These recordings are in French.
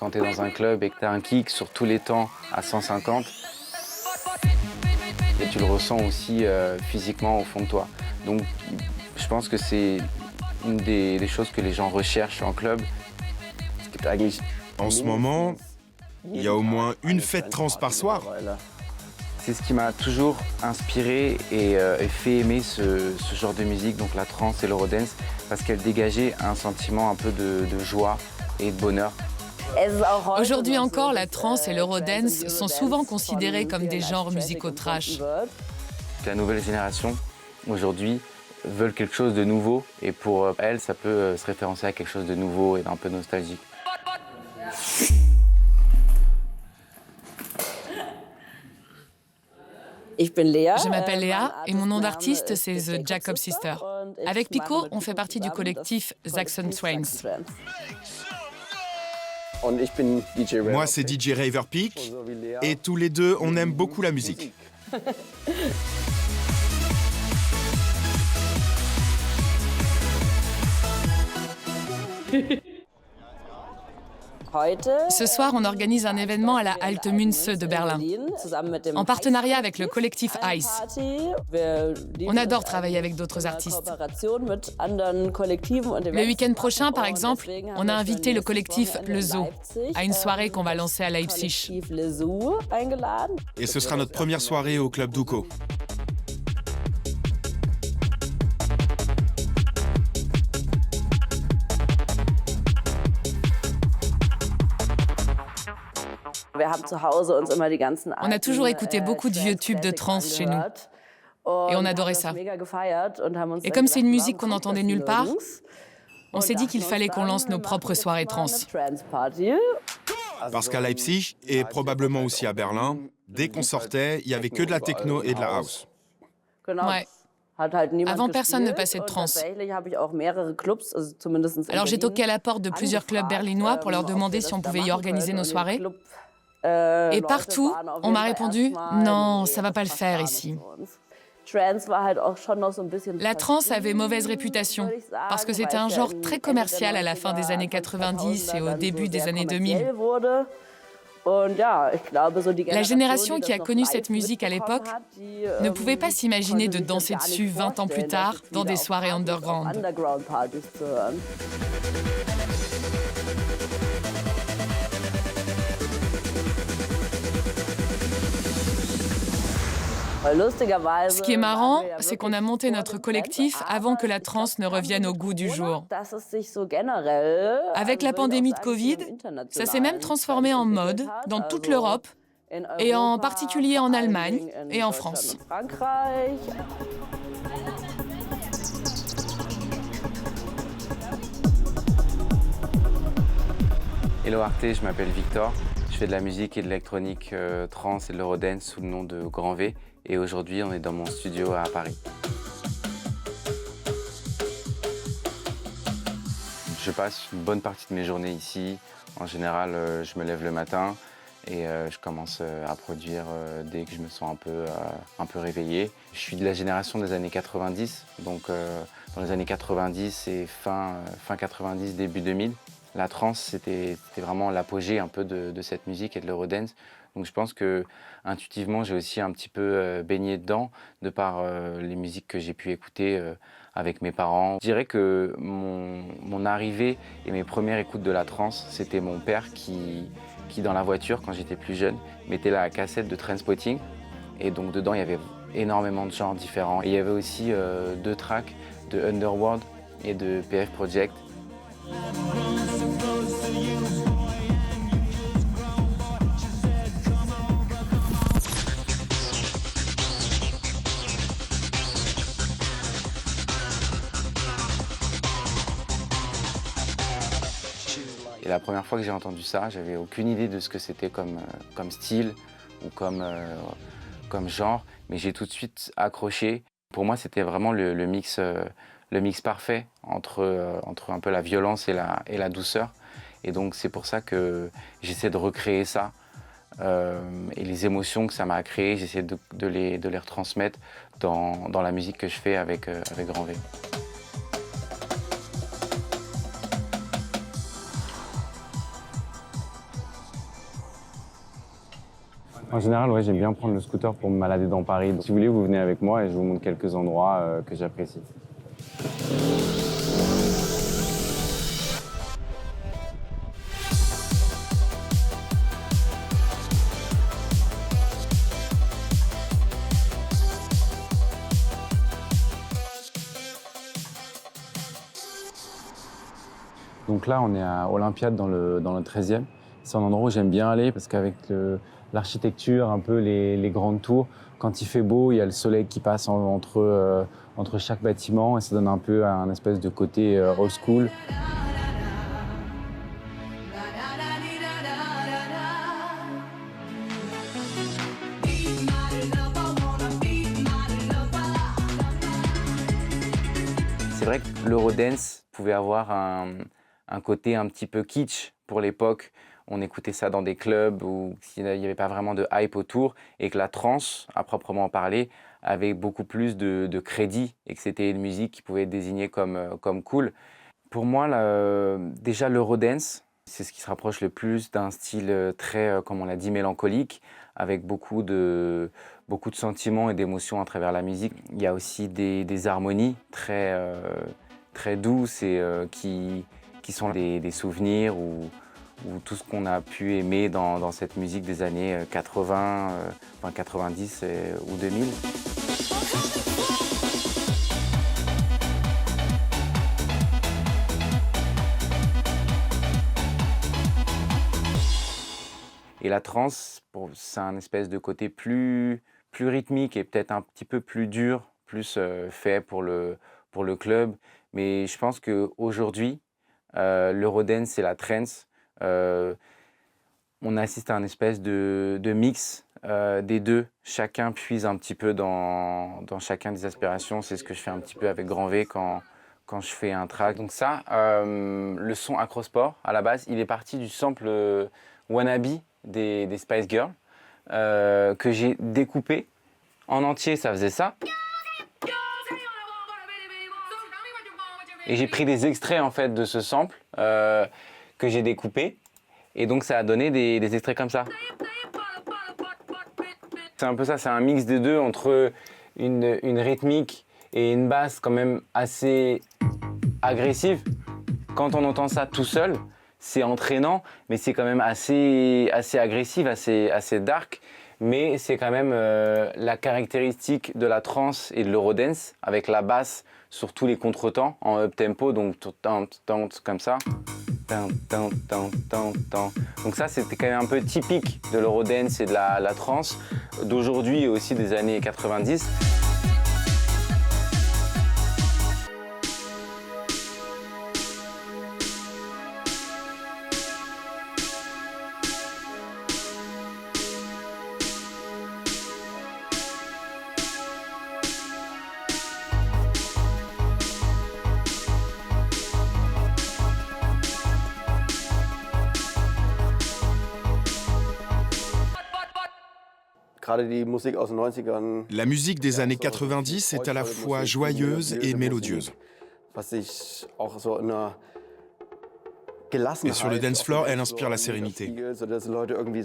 quand tu es dans un club et que tu as un kick sur tous les temps à 150, et tu le ressens aussi physiquement au fond de toi. Donc je pense que c'est une des choses que les gens recherchent en club. En ce moment, il y a au moins une fête trans par soir. C'est ce qui m'a toujours inspiré et fait aimer ce genre de musique, donc la trance et l'eurodance, parce qu'elle dégageait un sentiment un peu de joie et de bonheur. Aujourd'hui encore, la trance et l'eurodance sont souvent considérés comme des genres musicaux trash. La nouvelle génération, aujourd'hui, veulent quelque chose de nouveau, et pour elle, ça peut se référencer à quelque chose de nouveau et d'un peu nostalgique. Je m'appelle Léa et mon nom d'artiste, c'est The Jacob Sister. Avec Pico, on fait partie du collectif Saxon Swangs. Moi, c'est DJ Raver Peak, et tous les deux, on aime beaucoup la musique. Ce soir, on organise un événement à la Alte Münze de Berlin, en partenariat avec le collectif Ice. On adore travailler avec d'autres artistes. Le week-end prochain, par exemple, on a invité le collectif Le Zoo à une soirée qu'on va lancer à Leipzig. Et ce sera notre première soirée au Club Duco. On a toujours écouté beaucoup de vieux tubes de trance chez nous. Et on adorait ça. Et comme c'est une musique qu'on entendait nulle part, on s'est dit qu'il fallait qu'on lance nos propres soirées trans. Parce qu'à Leipzig, et probablement aussi à Berlin, dès qu'on sortait, il n'y avait que de la techno et de la house. Ouais. Avant, personne ne passait de trance. Alors j'ai toqué à la porte de plusieurs clubs berlinois pour leur demander si on pouvait y organiser nos soirées. Et partout, on m'a répondu « Non, ça va pas le faire ici ». La trance avait mauvaise réputation parce que c'était un genre très commercial à la fin des années 90 et au début des années 2000. La génération qui a connu cette musique à l'époque ne pouvait pas s'imaginer de danser dessus 20 ans plus tard dans des soirées underground. Ce qui est marrant, c'est qu'on a monté notre collectif avant que la trance ne revienne au goût du jour. Avec la pandémie de Covid, ça s'est même transformé en mode dans toute l'Europe, et en particulier en Allemagne et en France. Hello Arte, je m'appelle Victor. Je fais de la musique et de l'électronique trance et de l'eurodance sous le nom de Grand V. Et aujourd'hui, on est dans mon studio à Paris. Je passe une bonne partie de mes journées ici. En général, je me lève le matin et je commence à produire dès que je me sens un peu réveillé. Je suis de la génération des années 90, donc dans les années 90 et fin 90, début 2000. La trance, c'était vraiment l'apogée un peu de cette musique et de l'eurodance. Donc je pense que intuitivement, j'ai aussi un petit peu baigné dedans, de par les musiques que j'ai pu écouter avec mes parents. Je dirais que mon arrivée et mes premières écoutes de la trance, c'était mon père qui dans la voiture, quand j'étais plus jeune, mettait la cassette de Trainspotting. Et donc dedans, il y avait énormément de genres différents. Et il y avait aussi 2 tracks de Underworld et de PF Project. Et la première fois que j'ai entendu ça, j'avais aucune idée de ce que c'était comme style ou comme genre, mais j'ai tout de suite accroché. Pour moi, c'était vraiment le mix parfait entre un peu la violence et la douceur. Et donc c'est pour ça que j'essaie de recréer ça. Et les émotions que ça m'a créées, j'essaie de les retransmettre dans la musique que je fais avec Grand V. En général, ouais, j'aime bien prendre le scooter pour me balader dans Paris. Donc, si vous voulez, vous venez avec moi et je vous montre quelques endroits que j'apprécie. Donc là, on est à Olympiade dans le 13e. C'est un endroit où j'aime bien aller parce qu'avec l'architecture, un peu les grandes tours, quand il fait beau, il y a le soleil qui passe entre chaque bâtiment et ça donne un peu un espèce de côté old school. C'est vrai que l'Eurodance pouvait avoir un côté un petit peu kitsch pour l'époque. On écoutait ça dans des clubs où il n'y avait pas vraiment de hype autour et que la trance, à proprement parler, avait beaucoup plus de crédit et que c'était une musique qui pouvait être désignée comme cool. Pour moi, déjà l'Eurodance, c'est ce qui se rapproche le plus d'un style très, comme on l'a dit, mélancolique, avec beaucoup de sentiments et d'émotions à travers la musique. Il y a aussi des harmonies très douces et qui sont des souvenirs ou tout ce qu'on a pu aimer dans cette musique des années 80, 90 ou 2000. Et la trance, c'est un espèce de côté plus rythmique et peut-être un petit peu plus dur, plus fait pour le club. Mais je pense qu'aujourd'hui, l'Eurodance et la trance, on assiste à un espèce de mix des deux. Chacun puise un petit peu dans chacun des aspirations. C'est ce que je fais un petit peu avec Grand V quand je fais un track. Donc ça, le son Acrosport, à la base, il est parti du sample Wannabe des Spice Girls que j'ai découpé en entier. Ça faisait ça. Et j'ai pris des extraits en fait de ce sample que j'ai découpé. Et donc ça a donné des extraits comme ça. C'est un peu ça, c'est un mix des deux entre une rythmique et une basse quand même assez agressive. Quand on entend ça tout seul, c'est entraînant, mais c'est quand même assez agressif, assez dark. Mais c'est quand même la caractéristique de la trance et de l'Eurodance, avec la basse sur tous les contretemps en up-tempo, donc comme ça. Donc ça, c'était quand même un peu typique de l'Eurodance et de la trance d'aujourd'hui et aussi des années 90. La musique des années 90 est à la fois joyeuse et mélodieuse. Et sur le dance floor, elle inspire la sérénité.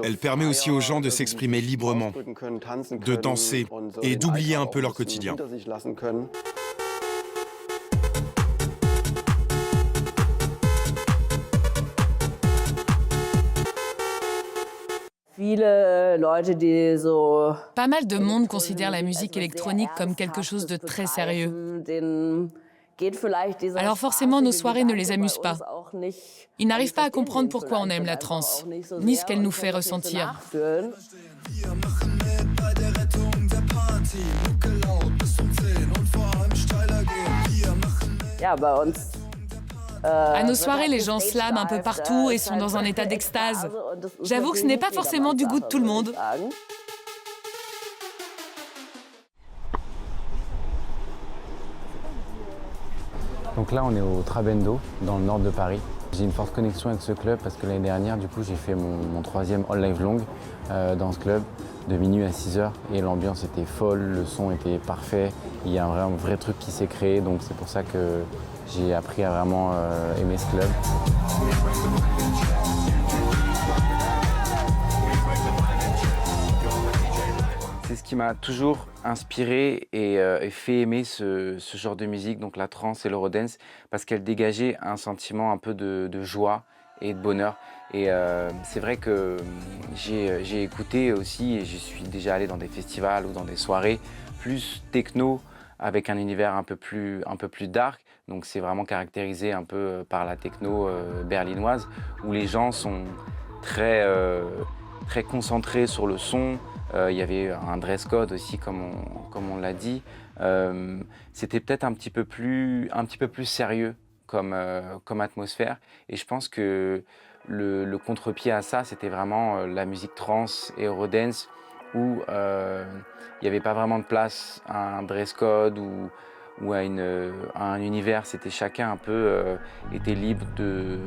Elle permet aussi aux gens de s'exprimer librement, de danser et d'oublier un peu leur quotidien. Pas mal de monde considère la musique électronique comme quelque chose de très sérieux. Alors forcément, nos soirées ne les amusent pas. Ils n'arrivent pas à comprendre pourquoi on aime la trance, ni ce qu'elle nous fait ressentir. À nos soirées, les gens slament un peu partout et sont dans un état d'extase. J'avoue que ce n'est pas forcément du goût de tout le monde. Donc là, on est au Trabendo, dans le nord de Paris. J'ai une forte connexion avec ce club parce que l'année dernière, du coup, j'ai fait mon 3e All Live Long dans ce club, de minuit à 6h. Et l'ambiance était folle, le son était parfait. Il y a un vrai truc qui s'est créé, donc c'est pour ça que j'ai appris à vraiment aimer ce club. C'est ce qui m'a toujours inspiré et fait aimer ce genre de musique, donc la trance et l'eurodance, parce qu'elle dégageait un sentiment un peu de joie et de bonheur. Et c'est vrai que j'ai écouté aussi, et j'y suis déjà allé dans des festivals ou dans des soirées plus techno, avec un univers un peu plus dark. Donc c'est vraiment caractérisé un peu par la techno berlinoise, où les gens sont très concentrés sur le son. Il y avait un dress code aussi, comme on l'a dit. C'était peut-être un petit peu plus sérieux comme atmosphère. Et je pense que le contre-pied à ça, c'était vraiment la musique trance et eurodance, où il n'y avait pas vraiment de place à un dress code ou à un univers. C'était chacun un peu était libre de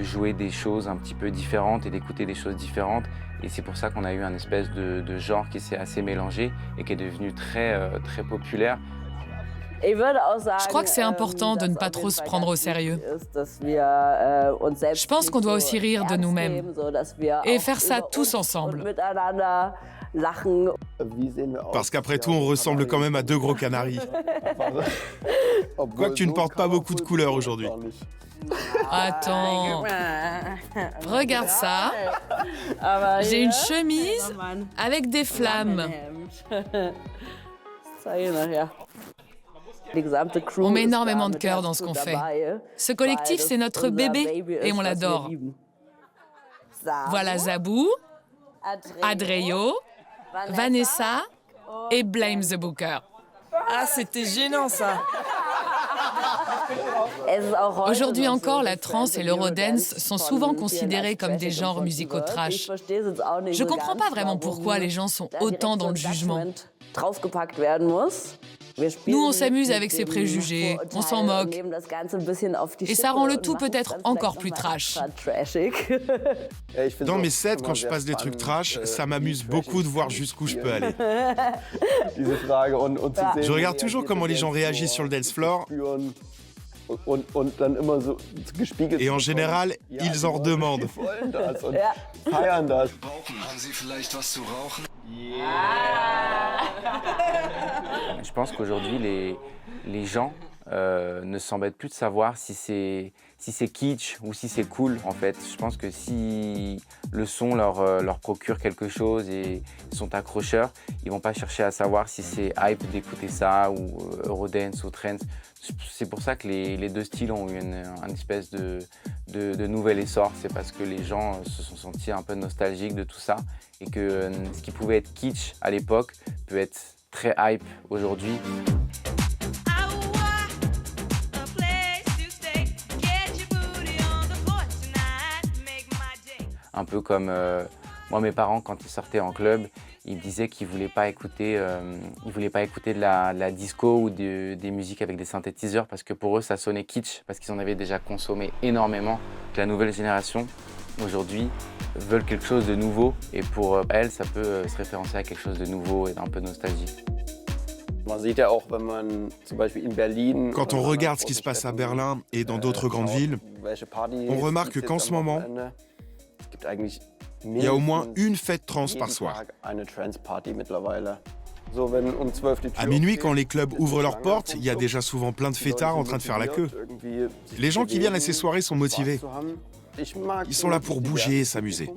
jouer des choses un petit peu différentes et d'écouter des choses différentes. Et c'est pour ça qu'on a eu un espèce de genre qui s'est assez mélangé et qui est devenu très populaire. Je crois que c'est important de ne pas trop se prendre au sérieux. Je pense qu'on doit aussi rire de nous-mêmes et faire ça tous ensemble. Parce qu'après tout, on ressemble quand même à deux gros canaris. Quoique tu ne portes pas beaucoup de couleurs aujourd'hui. Attends, regarde ça. J'ai une chemise avec des flammes. On met énormément de cœur dans ce qu'on fait. Ce collectif, c'est notre bébé et on l'adore. Voilà Zabou, Adreyo, Vanessa et Blame the Booker. Ah, c'était gênant ça. Aujourd'hui encore, la trance et l'eurodance sont souvent considérés comme des genres musicaux trash. Je comprends pas vraiment pourquoi les gens sont autant dans le jugement. Nous, on s'amuse avec ces préjugés, on s'en moque. Et ça rend le tout peut-être encore plus trash. Dans mes sets, quand je passe des trucs trash, ça m'amuse beaucoup de voir jusqu'où je peux aller. Je regarde toujours comment les gens réagissent sur le dance floor. Et en général, ils en redemandent. Je pense qu'aujourd'hui, les gens ne s'embêtent plus de savoir si c'est kitsch ou si c'est cool, en fait. Je pense que si le son leur procure quelque chose et sont accrocheurs, ils vont pas chercher à savoir si c'est hype d'écouter ça ou eurodance ou trance. C'est pour ça que les deux styles ont eu une espèce de nouvel essor. C'est parce que les gens se sont sentis un peu nostalgiques de tout ça et que ce qui pouvait être kitsch à l'époque peut être très hype aujourd'hui. Un peu comme moi, mes parents, quand ils sortaient en club, ils me disaient qu'ils ne voulaient pas écouter de la disco ou des musiques avec des synthétiseurs parce que pour eux, ça sonnait kitsch, parce qu'ils en avaient déjà consommé énormément. Que la nouvelle génération, aujourd'hui, veulent quelque chose de nouveau et pour elles, ça peut se référencer à quelque chose de nouveau et d'un peu nostalgique. Quand on regarde ce qui se passe à Berlin et dans d'autres grandes villes, on remarque qu'en ce moment, il y a au moins une fête trans par soir. À minuit, quand les clubs ouvrent leurs portes, il y a déjà souvent plein de fêtards en train de faire la queue. Les gens qui viennent à ces soirées sont motivés. Ils sont là pour bouger et s'amuser.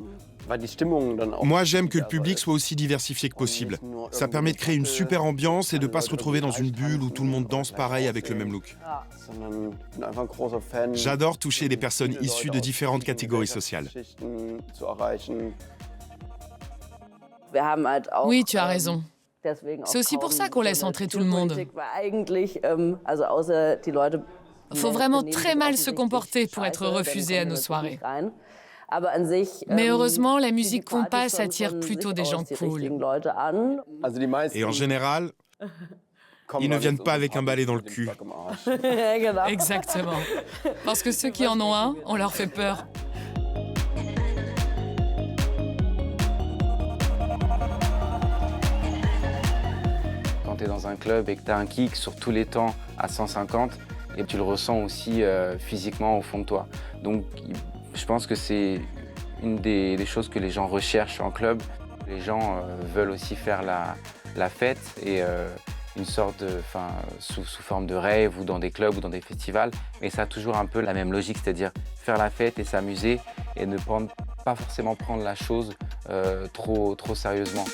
Moi, j'aime que le public soit aussi diversifié que possible. Ça permet de créer une super ambiance et de ne pas se retrouver dans une bulle où tout le monde danse pareil avec le même look. J'adore toucher des personnes issues de différentes catégories sociales. Oui, tu as raison. C'est aussi pour ça qu'on laisse entrer tout le monde. Faut vraiment très mal se comporter pour être refusé à nos soirées. Mais heureusement, la musique qu'on passe attire plutôt des gens cool. Et en général, ils ne viennent pas avec un balai dans le cul. Exactement. Parce que ceux qui en ont un, on leur fait peur. Quand tu es dans un club et que tu as un kick sur tous les temps à 150, et tu le ressens aussi physiquement au fond de toi. Donc je pense que c'est une des choses que les gens recherchent en club. Les gens veulent aussi faire la fête et une sorte de, sous forme de rave ou dans des clubs ou dans des festivals. Mais ça a toujours un peu la même logique, c'est-à-dire faire la fête et s'amuser et ne pas forcément prendre la chose trop sérieusement.